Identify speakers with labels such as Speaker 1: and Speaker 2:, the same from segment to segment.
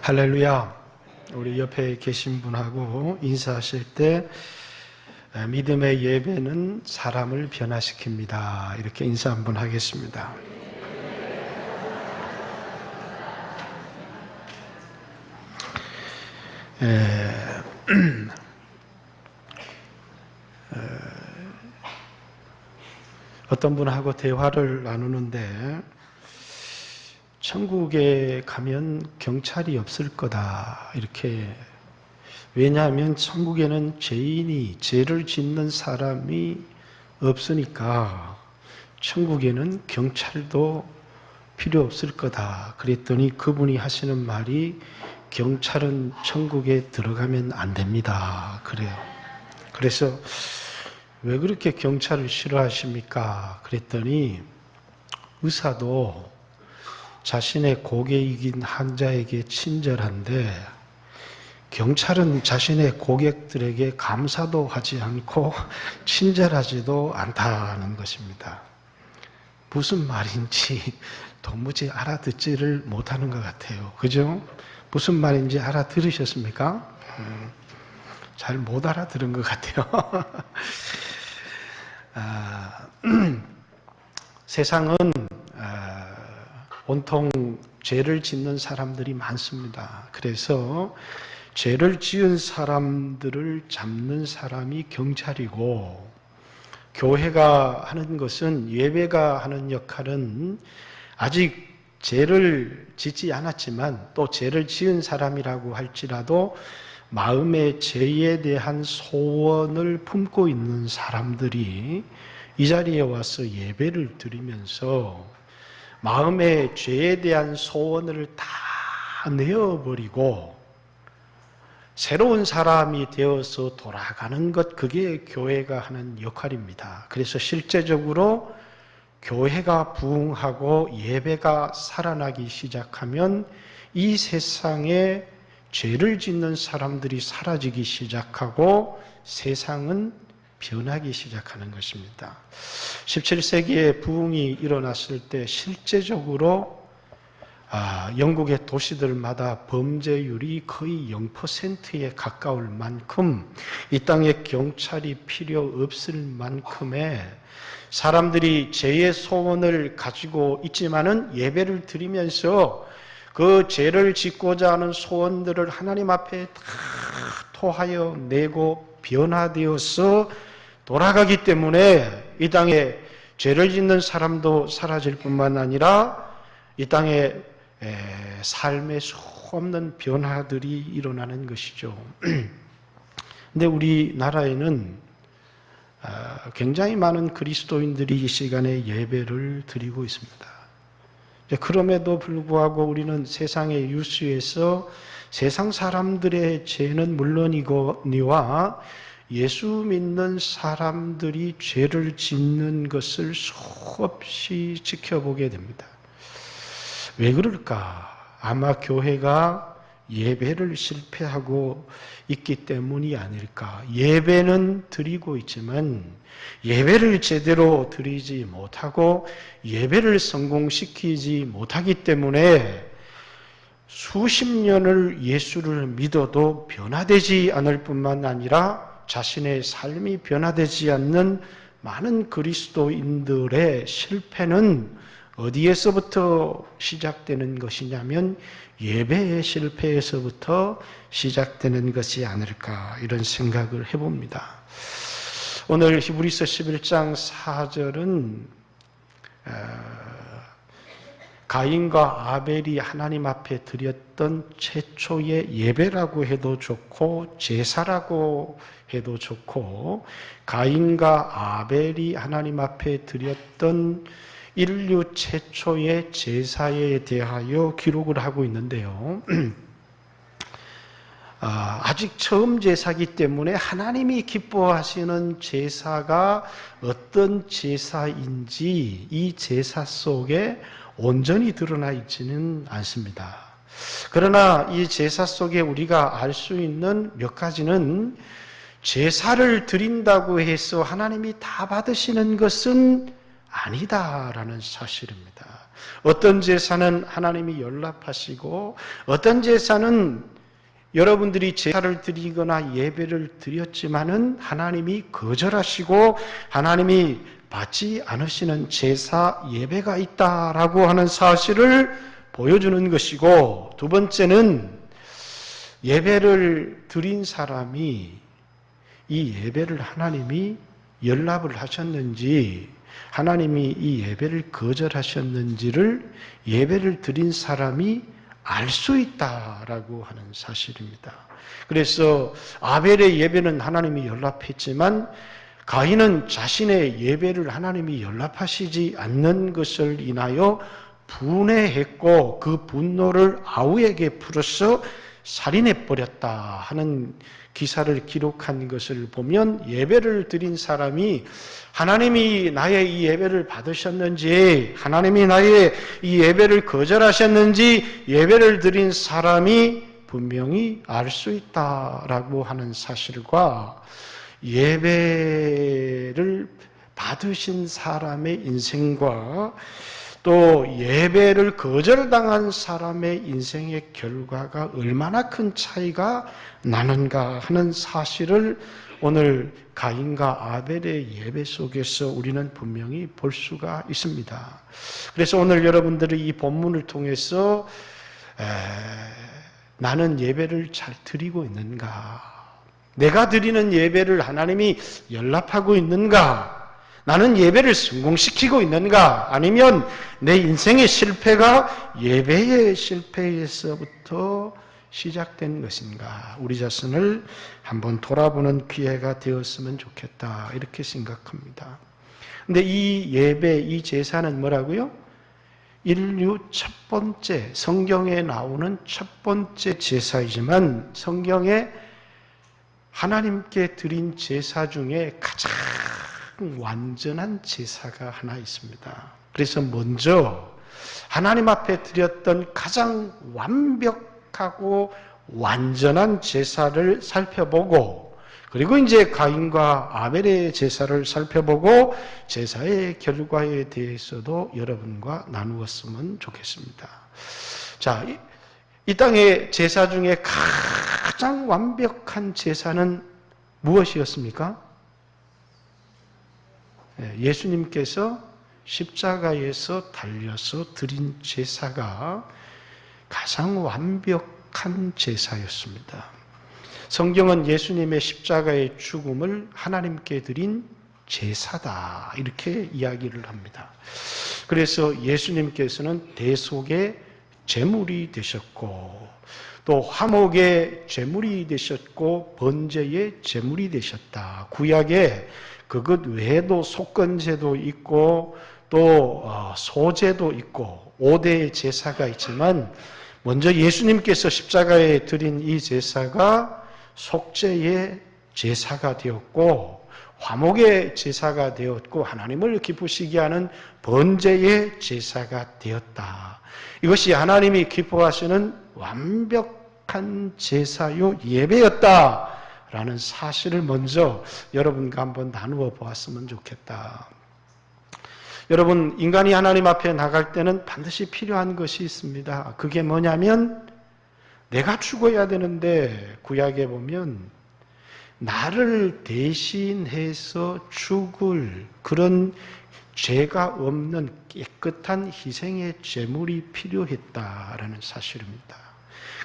Speaker 1: 할렐루야. 우리 옆에 계신 분하고 인사하실 때 믿음의 예배는 사람을 변화시킵니다. 이렇게 인사 한번 하겠습니다. 어떤 분하고 대화를 나누는데 천국에 가면 경찰이 없을 거다. 이렇게. 왜냐하면 천국에는 죄를 짓는 사람이 없으니까 천국에는 경찰도 필요 없을 거다. 그랬더니 그분이 하시는 말이 경찰은 천국에 들어가면 안 됩니다. 그래요. 그래서 왜 그렇게 경찰을 싫어하십니까? 그랬더니 의사도 자신의 고개 이긴 환자에게 친절한데 경찰은 자신의 고객들에게 감사도 하지 않고 친절하지도 않다는 것입니다. 무슨 말인지 도무지 알아듣지를 못하는 것 같아요. 그죠? 무슨 말인지 알아들으셨습니까? 잘 못 알아들은 것 같아요. 세상은 온통 죄를 짓는 사람들이 많습니다. 그래서 죄를 지은 사람들을 잡는 사람이 경찰이고, 교회가 하는 것은, 예배가 하는 역할은 아직 죄를 짓지 않았지만 또 죄를 지은 사람이라고 할지라도 마음의 죄에 대한 소원을 품고 있는 사람들이 이 자리에 와서 예배를 드리면서 마음의 죄에 대한 소원을 다 내어버리고 새로운 사람이 되어서 돌아가는 것, 그게 교회가 하는 역할입니다. 그래서 실제적으로 교회가 부흥하고 예배가 살아나기 시작하면 이 세상에 죄를 짓는 사람들이 사라지기 시작하고 세상은 변하기 시작하는 것입니다. 17세기에 부흥이 일어났을 때 실제적으로 영국의 도시들마다 범죄율이 거의 0%에 가까울 만큼, 이 땅에 경찰이 필요 없을 만큼의 사람들이 죄의 소원을 가지고 있지만은 예배를 드리면서 그 죄를 짓고자 하는 소원들을 하나님 앞에 다 토하여 내고 변화되어서 돌아가기 때문에 이 땅에 죄를 짓는 사람도 사라질 뿐만 아니라 이 땅에 삶의 수없는 변화들이 일어나는 것이죠. 근데 우리나라에는 굉장히 많은 그리스도인들이 이 시간에 예배를 드리고 있습니다. 그럼에도 불구하고 우리는 세상의 유수에서 세상 사람들의 죄는 물론이거니와 예수 믿는 사람들이 죄를 짓는 것을 수없이 지켜보게 됩니다. 왜 그럴까? 아마 교회가 예배를 실패하고 있기 때문이 아닐까. 예배는 드리고 있지만 예배를 제대로 드리지 못하고 예배를 성공시키지 못하기 때문에 수십 년을 예수를 믿어도 변화되지 않을 뿐만 아니라 자신의 삶이 변화되지 않는 많은 그리스도인들의 실패는 어디에서부터 시작되는 것이냐면 예배의 실패에서부터 시작되는 것이 아닐까, 이런 생각을 해봅니다. 오늘 히브리서 11장 4절은 가인과 아벨이 하나님 앞에 드렸던 최초의 예배라고 해도 좋고 제사라고 해도 좋고, 가인과 아벨이 하나님 앞에 드렸던 인류 최초의 제사에 대하여 기록을 하고 있는데요. 아직 처음 제사이기 때문에 하나님이 기뻐하시는 제사가 어떤 제사인지 이 제사 속에 온전히 드러나 있지는 않습니다. 그러나 이 제사 속에 우리가 알 수 있는 몇 가지는, 제사를 드린다고 해서 하나님이 다 받으시는 것은 아니다라는 사실입니다. 어떤 제사는 하나님이 연락하시고 어떤 제사는 여러분들이 제사를 드리거나 예배를 드렸지만은 하나님이 거절하시고 하나님이 받지 않으시는 제사 예배가 있다라고 하는 사실을 보여주는 것이고, 두 번째는 예배를 드린 사람이 이 예배를 하나님이 연락을 하셨는지 하나님이 이 예배를 거절하셨는지를 예배를 드린 사람이 알 수 있다라고 하는 사실입니다. 그래서 아벨의 예배는 하나님이 연락했지만 가인은 자신의 예배를 하나님이 연락하시지 않는 것을 인하여 분해했고 그 분노를 아우에게 풀어서 살인해버렸다 하는 기사를 기록한 것을 보면 예배를 드린 사람이 하나님이 나의 이 예배를 받으셨는지 하나님이 나의 이 예배를 거절하셨는지 예배를 드린 사람이 분명히 알 수 있다라고 하는 사실과 예배를 받으신 사람의 인생과 또 예배를 거절당한 사람의 인생의 결과가 얼마나 큰 차이가 나는가 하는 사실을 오늘 가인과 아벨의 예배 속에서 우리는 분명히 볼 수가 있습니다. 그래서 오늘 여러분들이 이 본문을 통해서 나는 예배를 잘 드리고 있는가? 내가 드리는 예배를 하나님이 연락하고 있는가? 나는 예배를 성공시키고 있는가? 아니면 내 인생의 실패가 예배의 실패에서부터 시작된 것인가? 우리 자신을 한번 돌아보는 기회가 되었으면 좋겠다 이렇게 생각합니다. 근데 이 예배, 이 제사는 뭐라고요? 인류 첫 번째, 성경에 나오는 첫 번째 제사이지만 성경에 하나님께 드린 제사 중에 가장 완전한 제사가 하나 있습니다. 그래서 먼저 하나님 앞에 드렸던 가장 완벽하고 완전한 제사를 살펴보고 그리고 이제 가인과 아벨의 제사를 살펴보고 제사의 결과에 대해서도 여러분과 나누었으면 좋겠습니다. 자, 이 땅의 제사 중에 가장 완벽한 제사는 무엇이었습니까? 예수님께서 십자가에서 달려서 드린 제사가 가장 완벽한 제사였습니다. 성경은 예수님의 십자가의 죽음을 하나님께 드린 제사다 이렇게 이야기를 합니다. 그래서 예수님께서는 대속의 제물이 되셨고 또 화목의 제물이 되셨고 번제의 제물이 되셨다. 구약에 그것 외에도 속건제도 있고 또 소제도 있고 5대의 제사가 있지만 먼저 예수님께서 십자가에 드린 이 제사가 속죄의 제사가 되었고 화목의 제사가 되었고 하나님을 기쁘시게 하는 번제의 제사가 되었다. 이것이 하나님이 기뻐하시는 완벽한 제사요 예배였다. 라는 사실을 먼저 여러분과 한번 나누어 보았으면 좋겠다. 여러분, 인간이 하나님 앞에 나갈 때는 반드시 필요한 것이 있습니다. 그게 뭐냐면 내가 죽어야 되는데 구약에 보면 나를 대신해서 죽을 그런 죄가 없는 깨끗한 희생의 제물이 필요했다라는 사실입니다.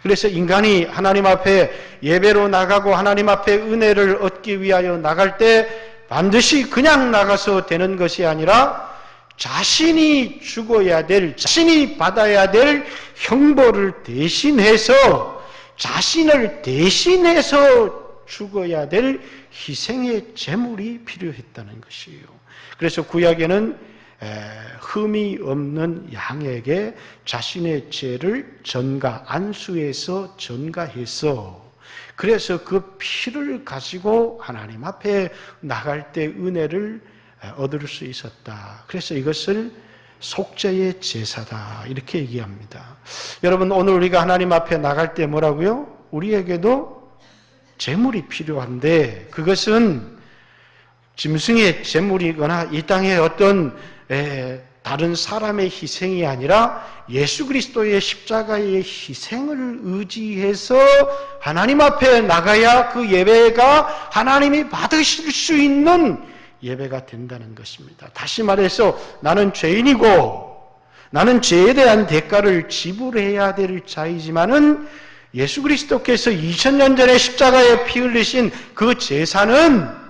Speaker 1: 그래서 인간이 하나님 앞에 예배로 나가고 하나님 앞에 은혜를 얻기 위하여 나갈 때 반드시 그냥 나가서 되는 것이 아니라 자신이 죽어야 될, 자신이 받아야 될 형벌을 대신해서 자신을 대신해서 죽어야 될 희생의 제물이 필요했다는 것이에요. 그래서 구약에는 흠이 없는 양에게 자신의 죄를 전가, 안수해서 전가해서 그래서 그 피를 가지고 하나님 앞에 나갈 때 은혜를 얻을 수 있었다. 그래서 이것을 속죄의 제사다 이렇게 얘기합니다. 여러분 오늘 우리가 하나님 앞에 나갈 때 뭐라고요? 우리에게도 제물이 필요한데 그것은 짐승의 제물이거나 이 땅의 어떤 다른 사람의 희생이 아니라 예수 그리스도의 십자가의 희생을 의지해서 하나님 앞에 나가야 그 예배가 하나님이 받으실 수 있는 예배가 된다는 것입니다. 다시 말해서 나는 죄인이고 나는 죄에 대한 대가를 지불해야 될 자이지만은 예수 그리스도께서 2000년 전에 십자가에 피 흘리신 그 제사는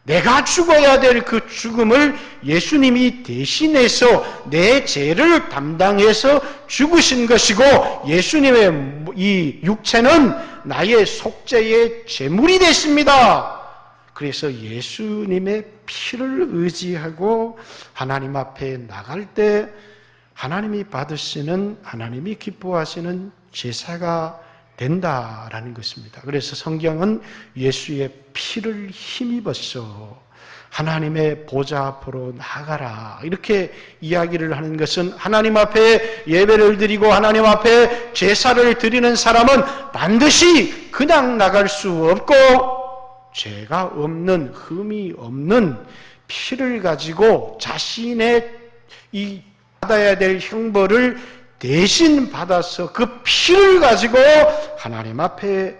Speaker 1: 내가 죽어야 될 그 죽음을 예수님이 대신해서 내 죄를 담당해서 죽으신 것이고 예수님의 이 육체는 나의 속죄의 제물이 됐습니다. 그래서 예수님의 피를 의지하고 하나님 앞에 나갈 때 하나님이 받으시는, 하나님이 기뻐하시는 제사가 된다라는 것입니다. 그래서 성경은 예수의 피를 힘입어서 하나님의 보좌 앞으로 나아가라 이렇게 이야기를 하는 것은 하나님 앞에 예배를 드리고 하나님 앞에 제사를 드리는 사람은 반드시 그냥 나갈 수 없고 죄가 없는, 흠이 없는 피를 가지고 자신의 이 받아야 될 형벌을 대신 받아서 그 피를 가지고 하나님 앞에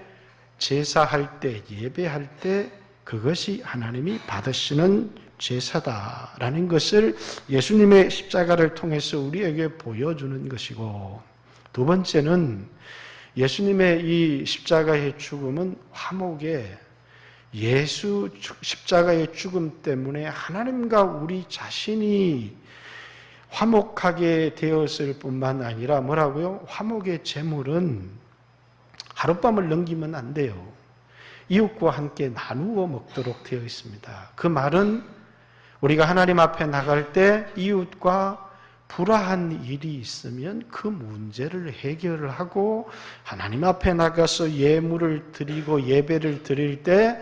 Speaker 1: 제사할 때, 예배할 때 그것이 하나님이 받으시는 제사다라는 것을 예수님의 십자가를 통해서 우리에게 보여주는 것이고, 두 번째는 예수님의 이 십자가의 죽음은 화목의, 예수 십자가의 죽음 때문에 하나님과 우리 자신이 화목하게 되었을 뿐만 아니라 뭐라고요? 화목의 제물은 하룻밤을 넘기면 안 돼요. 이웃과 함께 나누어 먹도록 되어 있습니다. 그 말은 우리가 하나님 앞에 나갈 때 이웃과 불화한 일이 있으면 그 문제를 해결을 하고 하나님 앞에 나가서 예물을 드리고 예배를 드릴 때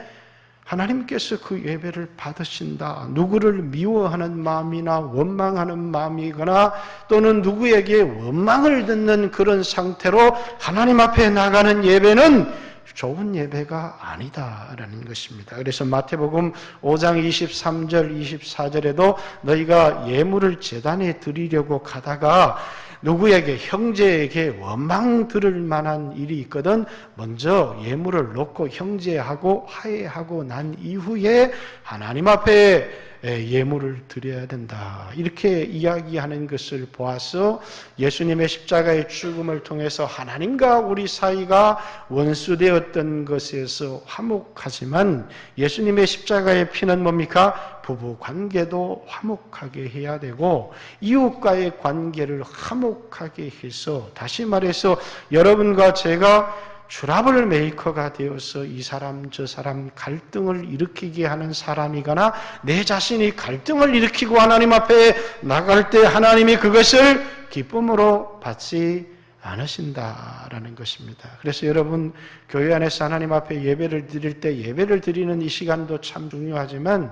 Speaker 1: 하나님께서 그 예배를 받으신다. 누구를 미워하는 마음이나 원망하는 마음이거나 또는 누구에게 원망을 듣는 그런 상태로 하나님 앞에 나가는 예배는 좋은 예배가 아니다라는 것입니다. 그래서 마태복음 5장 23절, 24절에도 너희가 예물을 제단에 드리려고 가다가 누구에게 형제에게 원망 들을 만한 일이 있거든 먼저 예물을 놓고 형제하고 화해하고 난 이후에 하나님 앞에 예물을 드려야 된다. 이렇게 이야기하는 것을 보아서 예수님의 십자가의 죽음을 통해서 하나님과 우리 사이가 원수되었던 것에서 화목하지만 예수님의 십자가의 피는 뭡니까? 부부 관계도 화목하게 해야 되고 이웃과의 관계를 화목하게 해서 다시 말해서 여러분과 제가 트러블 메이커가 되어서 이 사람 저 사람 갈등을 일으키게 하는 사람이거나 내 자신이 갈등을 일으키고 하나님 앞에 나갈 때 하나님이 그것을 기쁨으로 받지 않으신다라는 것입니다. 그래서 여러분 교회 안에서 하나님 앞에 예배를 드릴 때 예배를 드리는 이 시간도 참 중요하지만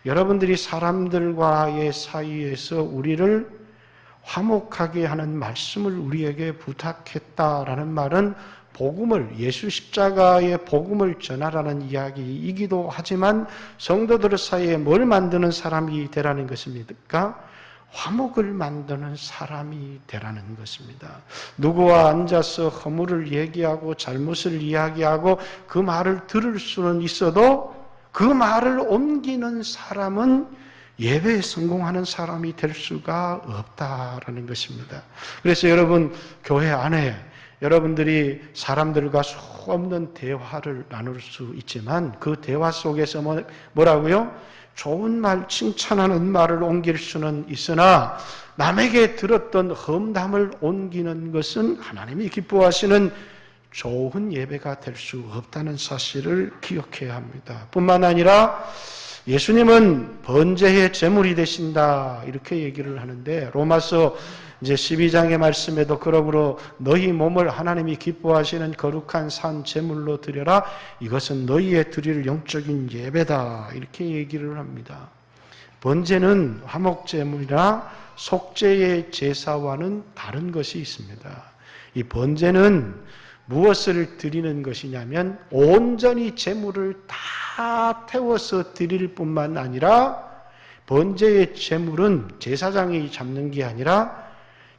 Speaker 1: 여러분들이 사람들과의 사이에서 우리를 화목하게 하는 말씀을 우리에게 부탁했다라는 말은 복음을, 예수 십자가의 복음을 전하라는 이야기이기도 하지만 성도들 사이에 뭘 만드는 사람이 되라는 것입니까? 화목을 만드는 사람이 되라는 것입니다. 누구와 앉아서 허물을 얘기하고 잘못을 이야기하고 그 말을 들을 수는 있어도 그 말을 옮기는 사람은 예배에 성공하는 사람이 될 수가 없다라는 것입니다. 그래서 여러분 교회 안에 여러분들이 사람들과 수 없는 대화를 나눌 수 있지만 그 대화 속에서 뭐라고요? 좋은 말, 칭찬하는 말을 옮길 수는 있으나 남에게 들었던 험담을 옮기는 것은 하나님이 기뻐하시는 좋은 예배가 될 수 없다는 사실을 기억해야 합니다. 뿐만 아니라 예수님은 번제의 제물이 되신다 이렇게 얘기를 하는데 로마서 이제 12장의 말씀에도 그러므로 너희 몸을 하나님이 기뻐하시는 거룩한 산 제물로 드려라 이것은 너희의 드릴 영적인 예배다 이렇게 얘기를 합니다. 번제는 화목제물이나 속죄의 제사와는 다른 것이 있습니다. 이 번제는 무엇을 드리는 것이냐면 온전히 제물을 다 태워서 드릴 뿐만 아니라 번제의 제물은 제사장이 잡는 게 아니라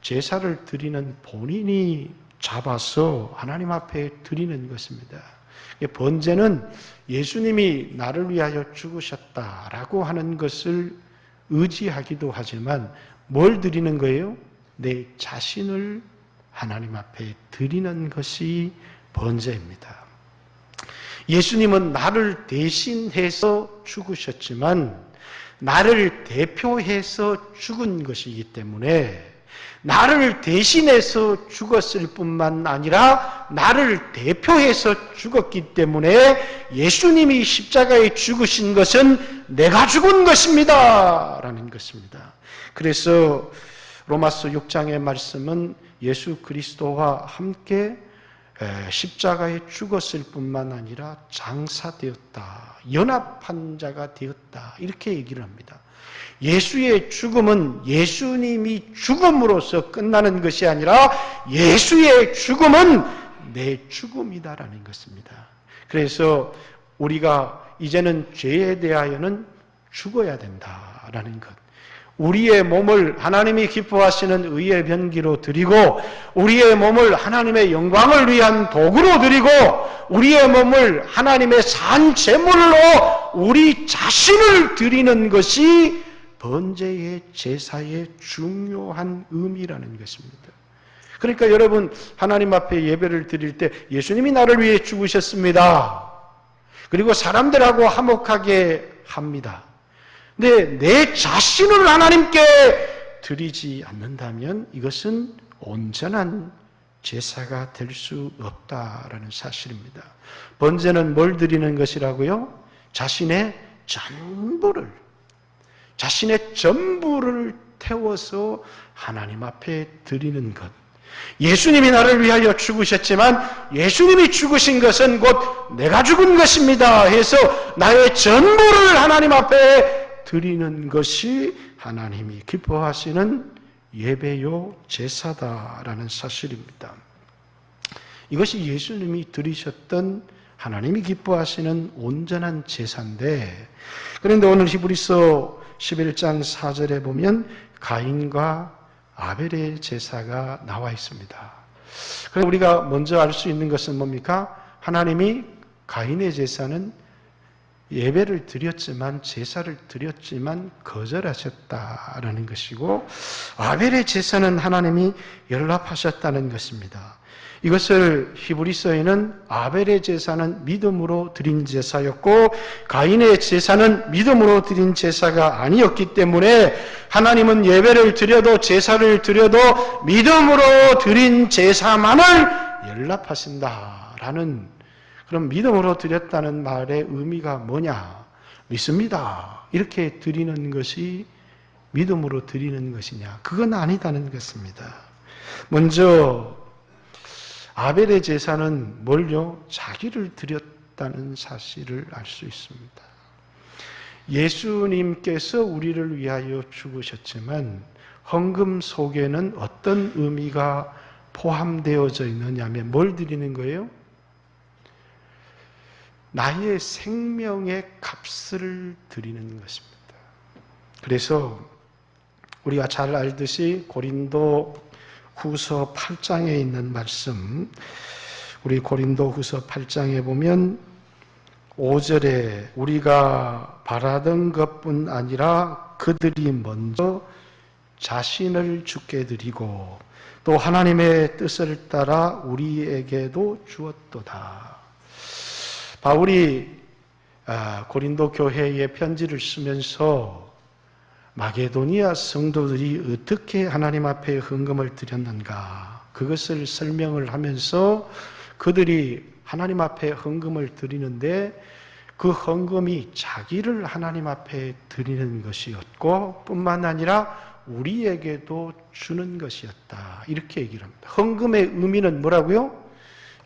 Speaker 1: 제사를 드리는 본인이 잡아서 하나님 앞에 드리는 것입니다. 번제는 예수님이 나를 위하여 죽으셨다라고 하는 것을 의지하기도 하지만 뭘 드리는 거예요? 내 자신을 하나님 앞에 드리는 것이 번제입니다. 예수님은 나를 대신해서 죽으셨지만 나를 대표해서 죽은 것이기 때문에 나를 대신해서 죽었을 뿐만 아니라 나를 대표해서 죽었기 때문에 예수님이 십자가에 죽으신 것은 내가 죽은 것입니다 라는 것입니다. 그래서 로마서 6장의 말씀은 예수 그리스도와 함께 십자가에 죽었을 뿐만 아니라 장사되었다, 연합한 자가 되었다 이렇게 얘기를 합니다. 예수의 죽음은 예수님이 죽음으로써 끝나는 것이 아니라 예수의 죽음은 내 죽음이다라는 것입니다. 그래서 우리가 이제는 죄에 대하여는 죽어야 된다라는 것. 우리의 몸을 하나님이 기뻐하시는 의의 변기로 드리고 우리의 몸을 하나님의 영광을 위한 도구로 드리고 우리의 몸을 하나님의 산 제물로 우리 자신을 드리는 것이 번제의 제사의 중요한 의미라는 것입니다. 그러니까 여러분 하나님 앞에 예배를 드릴 때 예수님이 나를 위해 죽으셨습니다. 그리고 사람들하고 화목하게 합니다. 근데 내 자신을 하나님께 드리지 않는다면 이것은 온전한 제사가 될 수 없다라는 사실입니다. 번제는 뭘 드리는 것이라고요? 자신의 전부를 태워서 하나님 앞에 드리는 것. 예수님이 나를 위하여 죽으셨지만 예수님이 죽으신 것은 곧 내가 죽은 것입니다 해서 나의 전부를 하나님 앞에 드리는 것이 하나님이 기뻐하시는 예배요 제사다라는 사실입니다. 이것이 예수님이 드리셨던 하나님이 기뻐하시는 온전한 제사인데, 그런데 오늘 히브리서 11장 4절에 보면 가인과 아벨의 제사가 나와 있습니다. 그래서 우리가 먼저 알 수 있는 것은 뭡니까? 하나님이 가인의 제사는 예배를 드렸지만 제사를 드렸지만 거절하셨다라는 것이고 아벨의 제사는 하나님이 연락하셨다는 것입니다. 이것을 히브리서에는 아벨의 제사는 믿음으로 드린 제사였고 가인의 제사는 믿음으로 드린 제사가 아니었기 때문에 하나님은 예배를 드려도 제사를 드려도 믿음으로 드린 제사만을 연락하신다라는, 그럼 믿음으로 드렸다는 말의 의미가 뭐냐? 믿습니다. 이렇게 드리는 것이 믿음으로 드리는 것이냐? 그건 아니다는 것입니다. 먼저 아벨의 제사는 뭘요? 자기를 드렸다는 사실을 알 수 있습니다. 예수님께서 우리를 위하여 죽으셨지만 헌금 속에는 어떤 의미가 포함되어져 있느냐면 뭘 드리는 거예요? 나의 생명의 값을 드리는 것입니다. 그래서 우리가 잘 알듯이 고린도 후서 8장에 있는 말씀, 우리 고린도 후서 8장에 보면 5절에 우리가 바라던 것뿐 아니라 그들이 먼저 자신을 주께 드리고 또 하나님의 뜻을 따라 우리에게도 주었도다. 바울이 고린도 교회에 편지를 쓰면서 마게도니아 성도들이 어떻게 하나님 앞에 헌금을 드렸는가, 그것을 설명을 하면서 그들이 하나님 앞에 헌금을 드리는데 그 헌금이 자기를 하나님 앞에 드리는 것이었고 뿐만 아니라 우리에게도 주는 것이었다, 이렇게 얘기를 합니다. 헌금의 의미는 뭐라고요?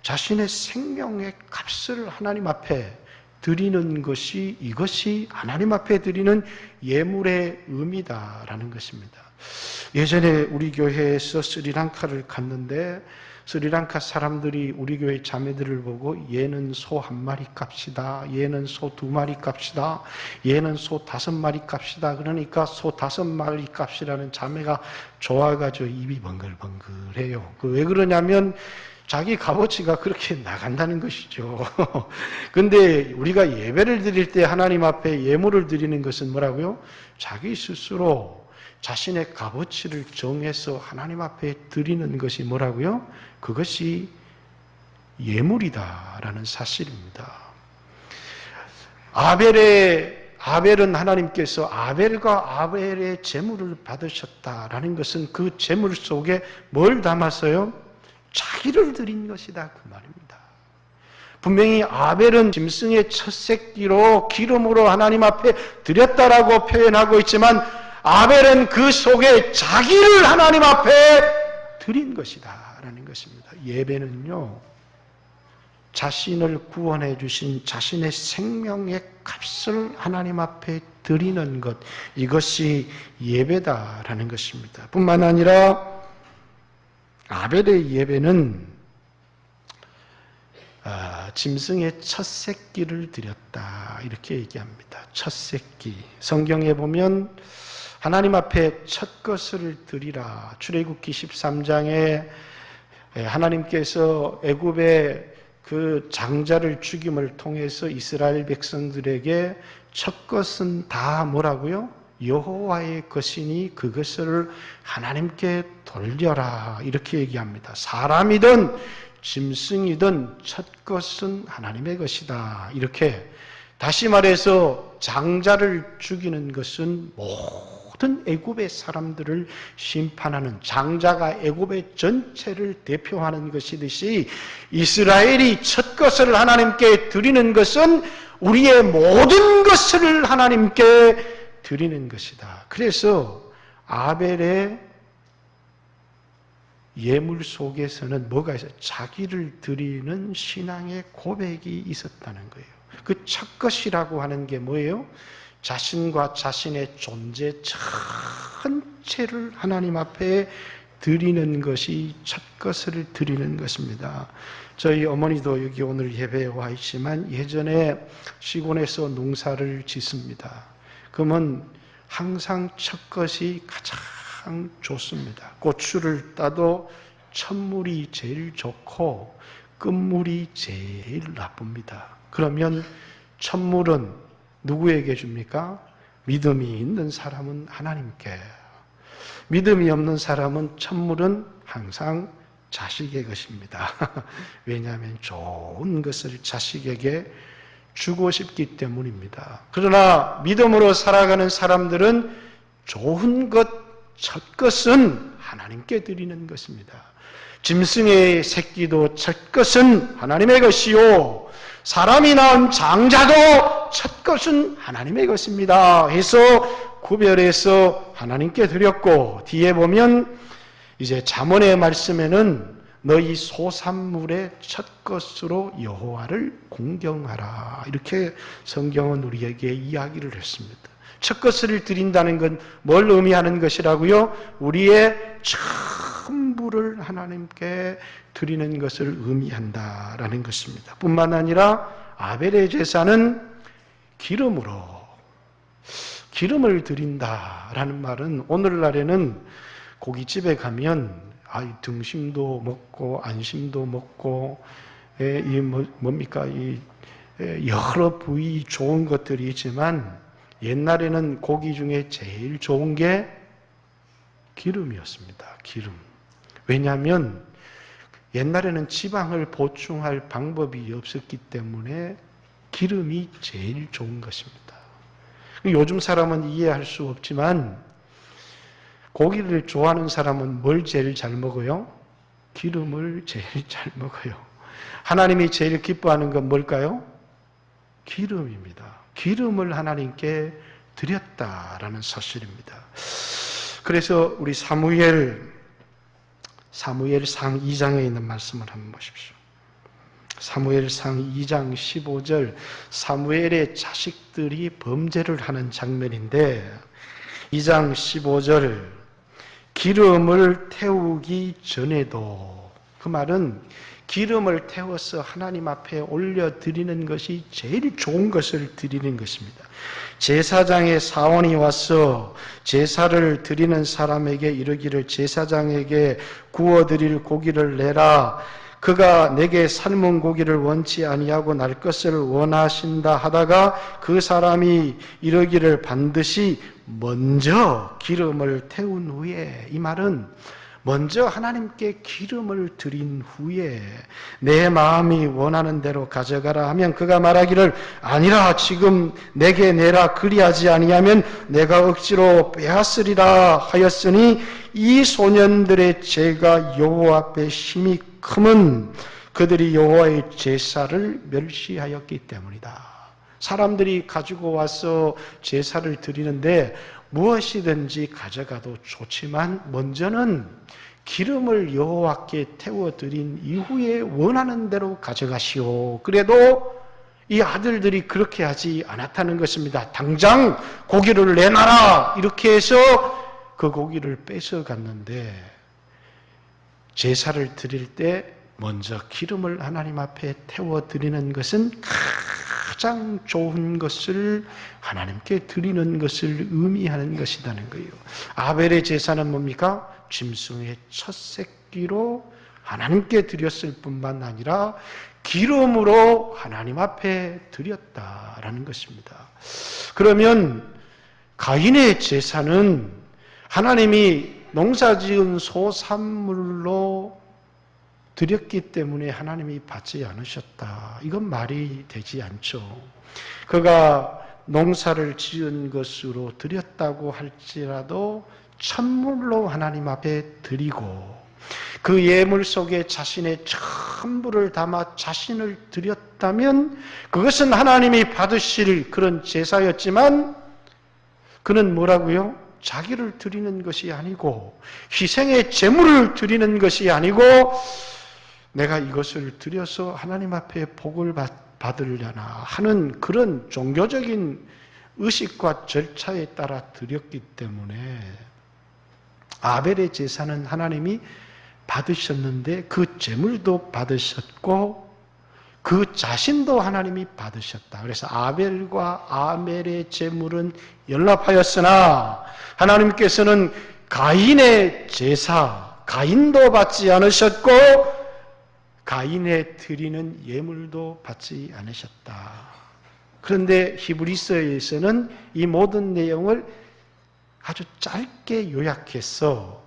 Speaker 1: 자신의 생명의 값을 하나님 앞에 드리는 것이, 이것이 하나님 앞에 드리는 예물의 의미다라는 것입니다. 예전에 우리 교회에서 스리랑카를 갔는데 스리랑카 사람들이 우리 교회 자매들을 보고 얘는 소 1마리 값이다, 얘는 소 2마리 값이다, 얘는 소 5마리 값이다. 그러니까 소 5마리 값이라는 자매가 좋아가지고 입이 번글번글해요. 왜 그러냐면 자기 값어치가 그렇게 나간다는 것이죠. 근데 우리가 예배를 드릴 때 하나님 앞에 예물을 드리는 것은 뭐라고요? 자기 스스로 자신의 값어치를 정해서 하나님 앞에 드리는 것이 뭐라고요? 그것이 예물이다라는 사실입니다. 아벨은 하나님께서 아벨과 아벨의 제물을 받으셨다라는 것은 그 제물 속에 뭘 담았어요? 자기를 드린 것이다 그 말입니다. 분명히 아벨은 짐승의 첫 새끼로 기름으로 하나님 앞에 드렸다라고 표현하고 있지만 아벨은 그 속에 자기를 하나님 앞에 드린 것이다 라는 것입니다. 예배는요, 자신을 구원해 주신 자신의 생명의 값을 하나님 앞에 드리는 것, 이것이 예배다라는 것입니다. 뿐만 아니라 아벨의 예배는 짐승의 첫 새끼를 드렸다 이렇게 얘기합니다. 첫 새끼. 성경에 보면 하나님 앞에 첫 것을 드리라. 출애굽기 13장에 하나님께서 애굽의 그 장자를 죽임을 통해서 이스라엘 백성들에게 첫 것은 다 뭐라고요? 여호와의 것이니 그것을 하나님께 돌려라 이렇게 얘기합니다. 사람이든 짐승이든 첫 것은 하나님의 것이다. 이렇게 다시 말해서 장자를 죽이는 것은 모든 애굽의 사람들을 심판하는, 장자가 애굽의 전체를 대표하는 것이듯이 이스라엘이 첫 것을 하나님께 드리는 것은 우리의 모든 것을 하나님께 드리는 것이다. 그래서 아벨의 예물 속에서는 뭐가 있어요? 자기를 드리는 신앙의 고백이 있었다는 거예요. 그 첫 것이라고 하는 게 뭐예요? 자신과 자신의 존재 전체를 하나님 앞에 드리는 것이 첫 것을 드리는 것입니다. 저희 어머니도 여기 오늘 예배에 와 있지만 예전에 시골에서 농사를 짓습니다. 그러면 항상 첫 것이 가장 좋습니다. 고추를 따도 첫물이 제일 좋고 끝물이 제일 나쁩니다. 그러면 첫물은 누구에게 줍니까? 믿음이 있는 사람은 하나님께, 믿음이 없는 사람은 첫물은 항상 자식의 것입니다. 왜냐하면 좋은 것을 자식에게 주고 싶기 때문입니다. 그러나 믿음으로 살아가는 사람들은 좋은 것, 첫 것은 하나님께 드리는 것입니다. 짐승의 새끼도 첫 것은 하나님의 것이요, 사람이 낳은 장자도 첫 것은 하나님의 것입니다 해서 구별해서 하나님께 드렸고, 뒤에 보면 이제 잠언의 말씀에는 너희 소산물의 첫 것으로 여호와를 공경하라 이렇게 성경은 우리에게 이야기를 했습니다. 첫 것을 드린다는 건 뭘 의미하는 것이라고요? 우리의 전부를 하나님께 드리는 것을 의미한다라는 것입니다. 뿐만 아니라 아벨의 제사는 기름을 드린다라는 말은 오늘날에는 고깃집에 가면 등심도 먹고 안심도 먹고 여러 부위 좋은 것들이 있지만 옛날에는 고기 중에 제일 좋은 게 기름이었습니다. 기름. 왜냐하면 옛날에는 지방을 보충할 방법이 없었기 때문에 기름이 제일 좋은 것입니다. 요즘 사람은 이해할 수 없지만 고기를 좋아하는 사람은 뭘 제일 잘 먹어요? 기름을 제일 잘 먹어요. 하나님이 제일 기뻐하는 건 뭘까요? 기름입니다. 기름을 하나님께 드렸다라는 사실입니다. 그래서 우리 사무엘상 2장에 있는 말씀을 한번 보십시오. 사무엘상 2장 15절, 사무엘의 자식들이 범죄를 하는 장면인데 2장 15절, 기름을 태우기 전에도 그 말은 기름을 태워서 하나님 앞에 올려드리는 것이 제일 좋은 것을 드리는 것입니다. 제사장의 사원이 와서 제사를 드리는 사람에게 이르기를 제사장에게 구워드릴 고기를 내라. 그가 내게 삶은 고기를 원치 아니하고 날 것을 원하신다 하다가 그 사람이 이르기를 반드시 먼저 기름을 태운 후에, 이 말은 먼저 하나님께 기름을 드린 후에 내 마음이 원하는 대로 가져가라 하면 그가 말하기를 아니라 지금 내게 내라 그리하지 아니하면 내가 억지로 빼앗으리라 하였으니 이 소년들의 죄가 여호와 앞에 심히 크면 그들이 여호와의 제사를 멸시하였기 때문이다. 사람들이 가지고 와서 제사를 드리는데 무엇이든지 가져가도 좋지만 먼저는 기름을 여호와께 태워드린 이후에 원하는 대로 가져가시오. 그래도 이 아들들이 그렇게 하지 않았다는 것입니다. 당장 고기를 내놔라 이렇게 해서 그 고기를 뺏어갔는데, 제사를 드릴 때 먼저 기름을 하나님 앞에 태워드리는 것은 가장 좋은 것을 하나님께 드리는 것을 의미하는 것이라는 거예요. 아벨의 제사는 뭡니까? 짐승의 첫 새끼로 하나님께 드렸을 뿐만 아니라 기름으로 하나님 앞에 드렸다라는 것입니다. 그러면 가인의 제사는 하나님이 농사지은 소산물로 드렸기 때문에 하나님이 받지 않으셨다. 이건 말이 되지 않죠. 그가 농사를 지은 것으로 드렸다고 할지라도 천물로 하나님 앞에 드리고 그 예물 속에 자신의 전부를 담아 자신을 드렸다면 그것은 하나님이 받으실 그런 제사였지만, 그는 뭐라고요? 자기를 드리는 것이 아니고 희생의 제물을 드리는 것이 아니고 내가 이것을 드려서 하나님 앞에 복을 받으려나 하는 그런 종교적인 의식과 절차에 따라 드렸기 때문에 아벨의 제사는 하나님이 받으셨는데 그 제물도 받으셨고 그 자신도 하나님이 받으셨다. 그래서 아벨과 아멜의 제물은 연합하였으나 하나님께서는 가인의 제사, 가인도 받지 않으셨고 가인에 드리는 예물도 받지 않으셨다. 그런데 히브리서에서는 이 모든 내용을 아주 짧게 요약해서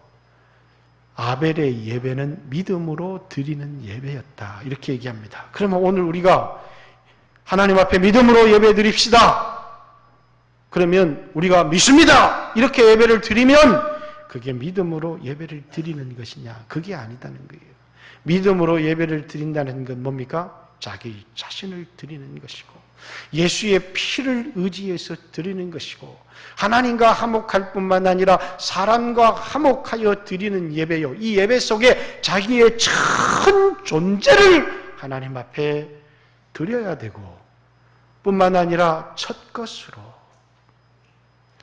Speaker 1: 아벨의 예배는 믿음으로 드리는 예배였다. 이렇게 얘기합니다. 그러면 오늘 우리가 하나님 앞에 믿음으로 예배 드립시다. 그러면 우리가 믿습니다. 이렇게 예배를 드리면 그게 믿음으로 예배를 드리는 것이냐? 그게 아니다는 거예요. 믿음으로 예배를 드린다는 건 뭡니까? 자기 자신을 드리는 것이고 예수의 피를 의지해서 드리는 것이고 하나님과 화목할 뿐만 아니라 사람과 화목하여 드리는 예배요. 이 예배 속에 자기의 전 존재를 하나님 앞에 드려야 되고 뿐만 아니라 첫 것으로,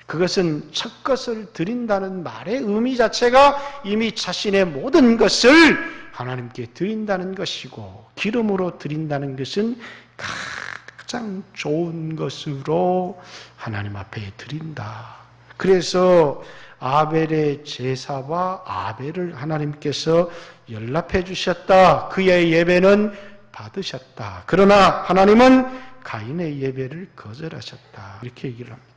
Speaker 1: 그것은 첫 것을 드린다는 말의 의미 자체가 이미 자신의 모든 것을 하나님께 드린다는 것이고 기름으로 드린다는 것은 가장 좋은 것으로 하나님 앞에 드린다. 그래서 아벨의 제사와 아벨을 하나님께서 연합해 주셨다. 그의 예배는 받으셨다. 그러나 하나님은 가인의 예배를 거절하셨다. 이렇게 얘기를 합니다.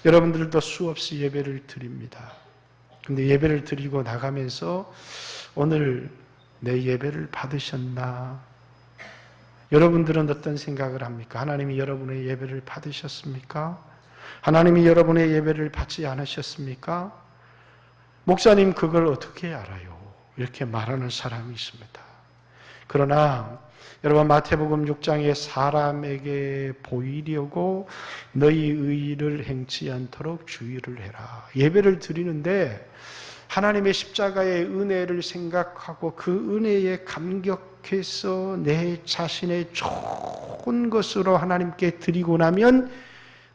Speaker 1: 여러분들도 수없이 예배를 드립니다. 근데 예배를 드리고 나가면서 오늘 내 예배를 받으셨나? 여러분들은 어떤 생각을 합니까? 하나님이 여러분의 예배를 받으셨습니까? 하나님이 여러분의 예배를 받지 않으셨습니까? 목사님, 그걸 어떻게 알아요? 이렇게 말하는 사람이 있습니다. 그러나 여러분, 마태복음 6장에 사람에게 보이려고 너희 의를 행치 않도록 주의를 해라. 예배를 드리는데 하나님의 십자가의 은혜를 생각하고 그 은혜에 감격해서 내 자신의 좋은 것으로 하나님께 드리고 나면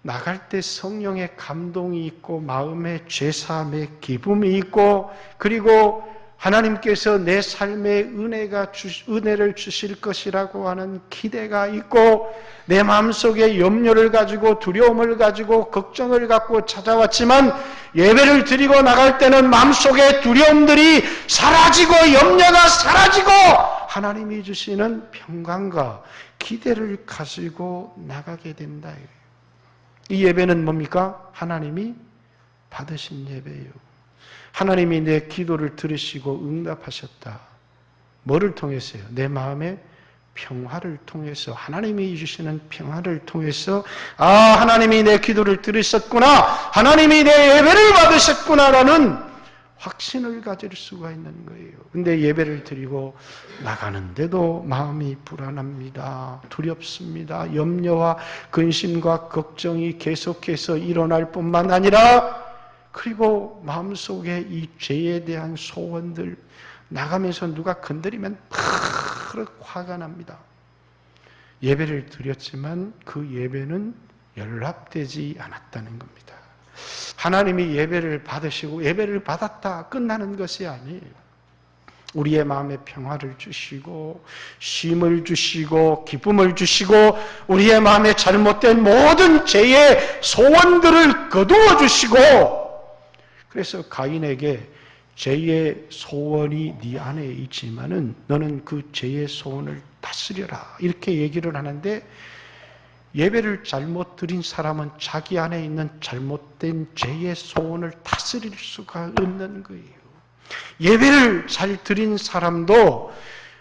Speaker 1: 나갈 때 성령의 감동이 있고 마음의 죄사함의 기쁨이 있고 그리고 하나님께서 내 삶에 은혜를 주실 것이라고 하는 기대가 있고 내 마음속에 염려를 가지고 두려움을 가지고 걱정을 갖고 찾아왔지만 예배를 드리고 나갈 때는 마음속에 두려움들이 사라지고 염려가 사라지고 하나님이 주시는 평강과 기대를 가지고 나가게 된다. 이 예배는 뭡니까? 하나님이 받으신 예배예요. 하나님이 내 기도를 들으시고 응답하셨다. 뭐를 통해서요? 내 마음의 평화를 통해서, 하나님이 주시는 평화를 통해서 하나님이 내 기도를 들으셨구나, 하나님이 내 예배를 받으셨구나라는 확신을 가질 수가 있는 거예요. 근데 예배를 드리고 나가는데도 마음이 불안합니다. 두렵습니다. 염려와 근심과 걱정이 계속해서 일어날 뿐만 아니라 그리고 마음속에 이 죄에 대한 소원들 나가면서 누가 건드리면 팍 화가 납니다. 예배를 드렸지만 그 예배는 연락되지 않았다는 겁니다. 하나님이 예배를 받으시고 예배를 받았다 끝나는 것이 아니에요. 우리의 마음에 평화를 주시고 쉼을 주시고 기쁨을 주시고 우리의 마음에 잘못된 모든 죄의 소원들을 거두어 주시고, 그래서 가인에게 죄의 소원이 네 안에 있지만은 너는 그 죄의 소원을 다스려라 이렇게 얘기를 하는데, 예배를 잘못 드린 사람은 자기 안에 있는 잘못된 죄의 소원을 다스릴 수가 없는 거예요. 예배를 잘 드린 사람도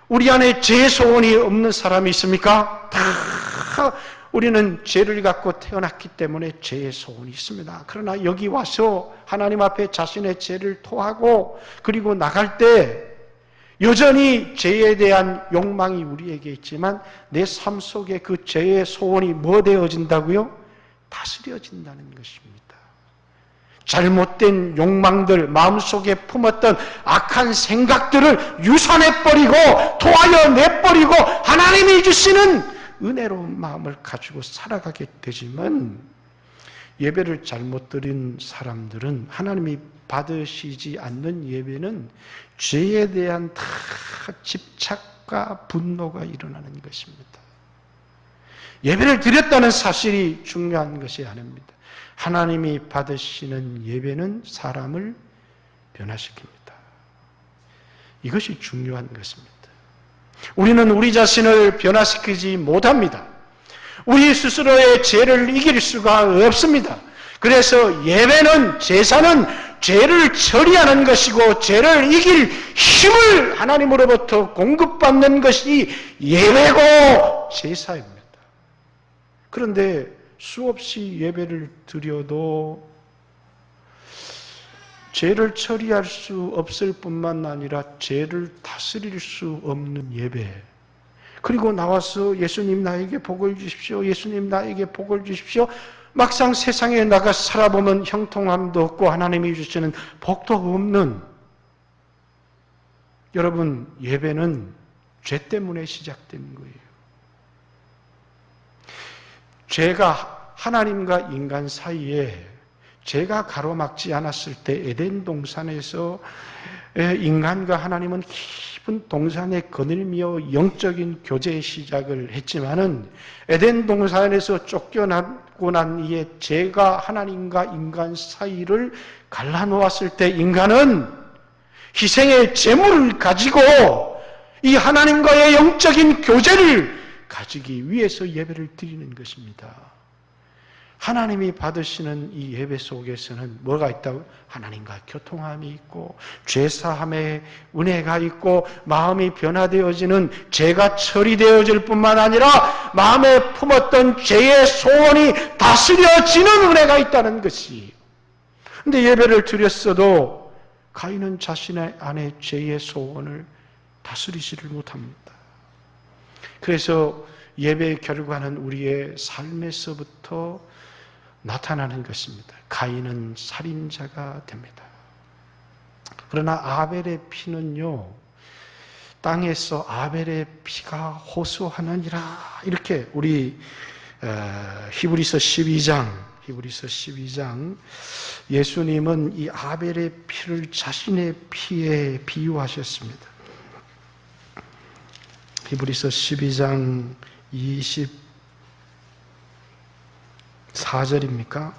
Speaker 1: 우리 안에 죄의 소원이 없는 사람이 있습니까? 다 우리는 죄를 갖고 태어났기 때문에 죄의 소원이 있습니다. 그러나 여기 와서 하나님 앞에 자신의 죄를 토하고 그리고 나갈 때 여전히 죄에 대한 욕망이 우리에게 있지만 내 삶 속에 그 죄의 소원이 뭐 되어진다고요? 다스려진다는 것입니다. 잘못된 욕망들, 마음속에 품었던 악한 생각들을 유산해버리고 토하여 내버리고 하나님이 주시는 은혜로운 마음을 가지고 살아가게 되지만, 예배를 잘못 드린 사람들은 하나님이 받으시지 않는 예배는 죄에 대한 다 집착과 분노가 일어나는 것입니다. 예배를 드렸다는 사실이 중요한 것이 아닙니다. 하나님이 받으시는 예배는 사람을 변화시킵니다. 이것이 중요한 것입니다. 우리는 우리 자신을 변화시키지 못합니다. 우리 스스로의 죄를 이길 수가 없습니다. 그래서 예배는, 제사는 죄를 처리하는 것이고 죄를 이길 힘을 하나님으로부터 공급받는 것이 예배고 제사입니다. 그런데 수없이 예배를 드려도 죄를 처리할 수 없을 뿐만 아니라 죄를 다스릴 수 없는 예배, 그리고 나와서 예수님 나에게 복을 주십시오, 예수님 나에게 복을 주십시오, 막상 세상에 나가 살아보면 형통함도 없고 하나님이 주시는 복도 없는, 여러분, 예배는 죄 때문에 시작된 거예요. 죄가 하나님과 인간 사이에 죄가 가로막지 않았을 때 에덴 동산에서 인간과 하나님은 깊은 동산에 거닐며 영적인 교제의 시작을 했지만은 에덴 동산에서 쫓겨나고 난 이에 죄가 하나님과 인간 사이를 갈라놓았을 때 인간은 희생의 제물을 가지고 이 하나님과의 영적인 교제를 가지기 위해서 예배를 드리는 것입니다. 하나님이 받으시는 이 예배 속에서는 뭐가 있다고? 하나님과 교통함이 있고 죄사함의 은혜가 있고 마음이 변화되어지는, 죄가 처리되어질 뿐만 아니라 마음에 품었던 죄의 소원이 다스려지는 은혜가 있다는 것이. 그런데 예배를 드렸어도 가인은 자신의 안에 죄의 소원을 다스리지를 못합니다. 그래서 예배의 결과는 우리의 삶에서부터 나타나는 것입니다. 가인은 살인자가 됩니다. 그러나 아벨의 피는요, 땅에서 아벨의 피가 호소하느니라, 이렇게 우리 히브리서 12장 히브리서 12장. 예수님은 이 아벨의 피를 자신의 피에 비유하셨습니다. 히브리서 12장 24절입니까?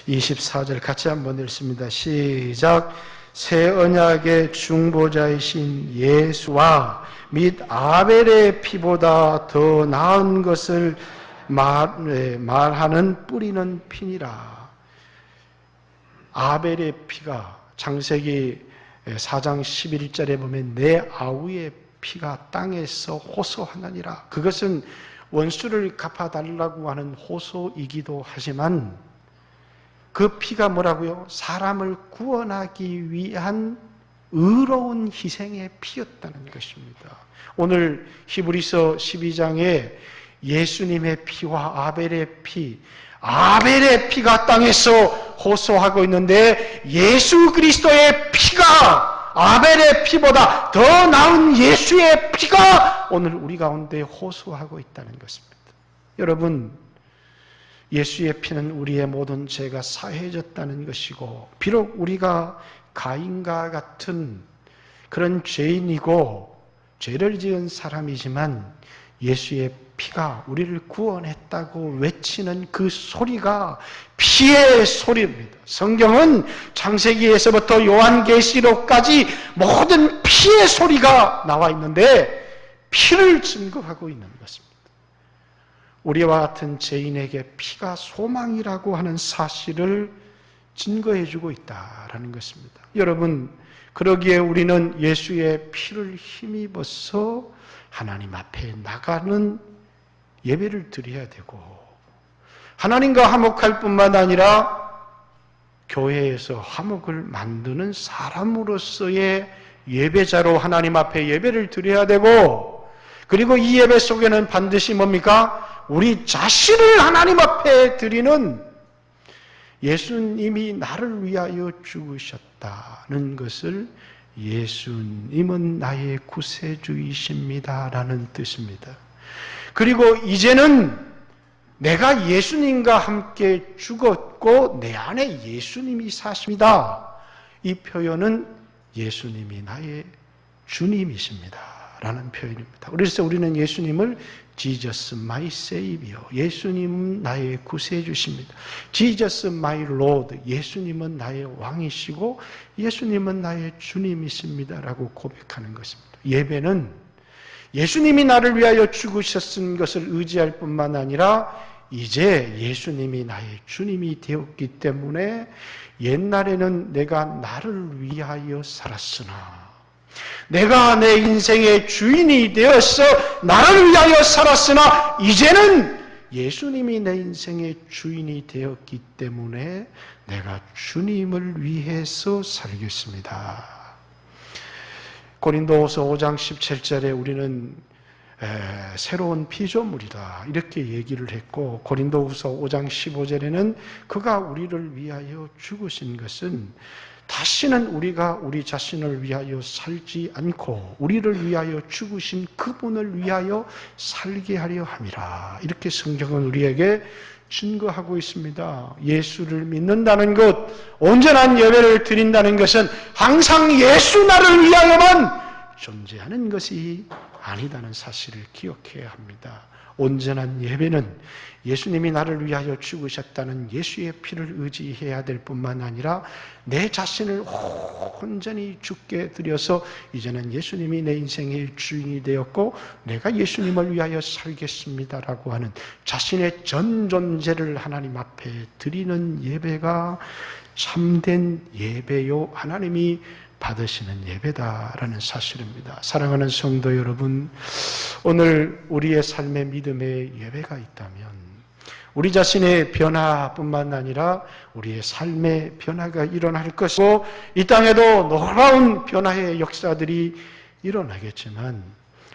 Speaker 1: 24절 같이 한번 읽습니다. 시작. 새 언약의 중보자이신 예수와 및 아벨의 피보다 더 나은 것을 말하는 뿌리는 피니라. 아벨의 피가 창세기 4장 11절에 보면 내 아우의 피가 땅에서 호소하느니라. 그것은 원수를 갚아달라고 하는 호소이기도 하지만 그 피가 뭐라고요? 사람을 구원하기 위한 의로운 희생의 피였다는 것입니다. 오늘 히브리서 12장에 예수님의 피와 아벨의 피, 아벨의 피가 땅에서 호소하고 있는데 예수 그리스도의 피가 아벨의 피보다 더 나은 예수의 피가 오늘 우리 가운데 호소하고 있다는 것입니다. 여러분, 예수의 피는 우리의 모든 죄가 사해졌다는 것이고, 비록 우리가 가인과 같은 그런 죄인이고 죄를 지은 사람이지만 예수의 피가 우리를 구원했다고 외치는 그 소리가 피의 소리입니다. 성경은 창세기에서부터 요한계시록까지 모든 피의 소리가 나와 있는데 피를 증거하고 있는 것입니다. 우리와 같은 죄인에게 피가 소망이라고 하는 사실을 증거해주고 있다는 것입니다. 여러분, 그러기에 우리는 예수의 피를 힘입어서 하나님 앞에 나가는 예배를 드려야 되고, 하나님과 화목할 뿐만 아니라 교회에서 화목을 만드는 사람으로서의 예배자로 하나님 앞에 예배를 드려야 되고, 그리고 이 예배 속에는 반드시 뭡니까? 우리 자신을 하나님 앞에 드리는, 예수님이 나를 위하여 죽으셨다는 것을, 예수님은 나의 구세주이십니다 라는 뜻입니다. 그리고 이제는 내가 예수님과 함께 죽었고 내 안에 예수님이 사십니다. 이 표현은 예수님이 나의 주님이십니다 라는 표현입니다. 그래서 우리는 예수님을 Jesus my Savior, 예수님은 나의 구세주십니다. Jesus my Lord, 예수님은 나의 왕이시고 예수님은 나의 주님이십니다 라고 고백하는 것입니다. 예배는 예수님이 나를 위하여 죽으셨은 것을 의지할 뿐만 아니라 이제 예수님이 나의 주님이 되었기 때문에, 옛날에는 내가 나를 위하여 살았으나, 내가 내 인생의 주인이 되어서 나를 위하여 살았으나 이제는 예수님이 내 인생의 주인이 되었기 때문에 내가 주님을 위해서 살겠습니다. 고린도후서 5장 17절에 우리는 새로운 피조물이다 이렇게 얘기를 했고, 고린도후서 5장 15절에는 그가 우리를 위하여 죽으신 것은 다시는 우리가 우리 자신을 위하여 살지 않고 우리를 위하여 죽으신 그분을 위하여 살게 하려 함이라. 이렇게 성경은 우리에게 증거하고 있습니다. 예수를 믿는다는 것, 온전한 예배를 드린다는 것은 항상 예수 나를 위하여만 존재하는 것이 아니다는 사실을 기억해야 합니다. 온전한 예배는 예수님이 나를 위하여 죽으셨다는 예수의 피를 의지해야 될 뿐만 아니라 내 자신을 온전히 주께 드려서 이제는 예수님이 내 인생의 주인이 되었고 내가 예수님을 위하여 살겠습니다라고 하는 자신의 전 존재를 하나님 앞에 드리는 예배가 참된 예배요, 하나님이 받으시는 예배다라는 사실입니다. 사랑하는 성도 여러분, 오늘 우리의 삶의 믿음의 예배가 있다면 우리 자신의 변화뿐만 아니라 우리의 삶의 변화가 일어날 것이고 이 땅에도 놀라운 변화의 역사들이 일어나겠지만,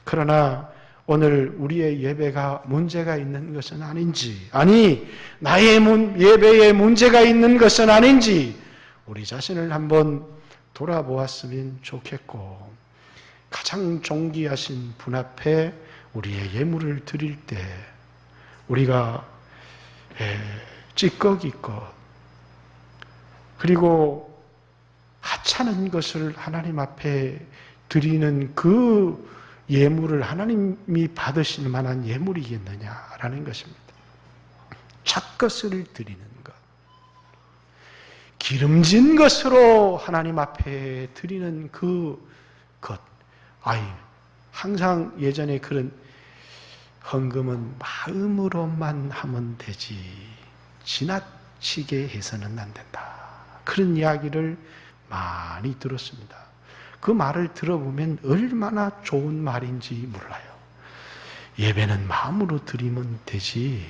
Speaker 1: 그러나 오늘 우리의 예배가 문제가 있는 것은 아닌지, 아니 나의 예배에 문제가 있는 것은 아닌지 우리 자신을 한번 돌아보았으면 좋겠고, 가장 존귀하신 분 앞에 우리의 예물을 드릴 때 우리가 찌꺼기것, 그리고 하찮은 것을 하나님 앞에 드리는 그 예물을 하나님이 받으실 만한 예물이겠느냐라는 것입니다. 잣것을 드리는 것, 기름진 것으로 하나님 앞에 드리는 그 것. 항상 예전에 그런 헌금은 마음으로만 하면 되지 지나치게 해서는 안 된다. 그런 이야기를 많이 들었습니다. 그 말을 들어보면 얼마나 좋은 말인지 몰라요. 예배는 마음으로 드리면 되지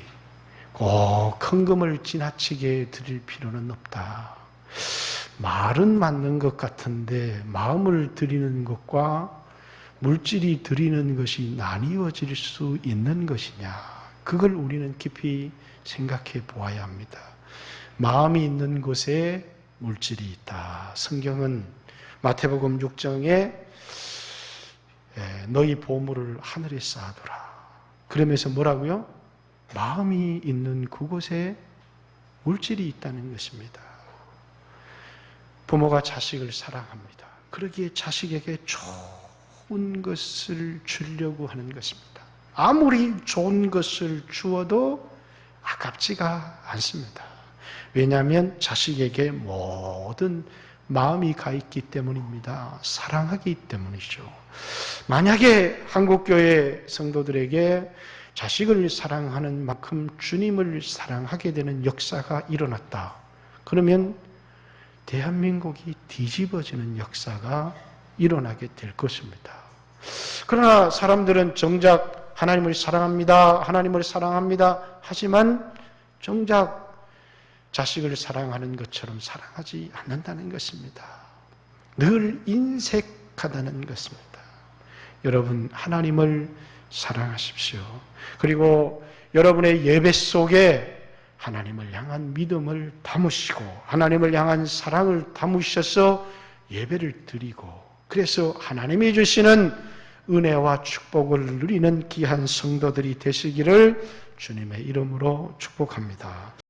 Speaker 1: 꼭 헌금을 지나치게 드릴 필요는 없다. 말은 맞는 것 같은데 마음을 드리는 것과 물질이 드리는 것이 나뉘어질 수 있는 것이냐, 그걸 우리는 깊이 생각해 보아야 합니다. 마음이 있는 곳에 물질이 있다. 성경은 마태복음 6장에 너희 보물을 하늘에 쌓아두라. 그러면서 뭐라고요? 마음이 있는 그곳에 물질이 있다는 것입니다. 부모가 자식을 사랑합니다. 그러기에 자식에게 좋은 것을 주려고 하는 것입니다. 아무리 좋은 것을 주어도 아깝지가 않습니다. 왜냐하면 자식에게 모든 마음이 가 있기 때문입니다. 사랑하기 때문이죠. 만약에 한국교회 성도들에게 자식을 사랑하는 만큼 주님을 사랑하게 되는 역사가 일어났다. 그러면 대한민국이 뒤집어지는 역사가 일어나게 될 것입니다. 그러나 사람들은 정작 하나님을 사랑합니다. 하나님을 사랑합니다. 하지만 정작 자식을 사랑하는 것처럼 사랑하지 않는다는 것입니다. 늘 인색하다는 것입니다. 여러분, 하나님을 사랑하십시오. 그리고 여러분의 예배 속에 하나님을 향한 믿음을 담으시고 하나님을 향한 사랑을 담으셔서 예배를 드리고, 그래서 하나님이 주시는 은혜와 축복을 누리는 귀한 성도들이 되시기를 주님의 이름으로 축복합니다.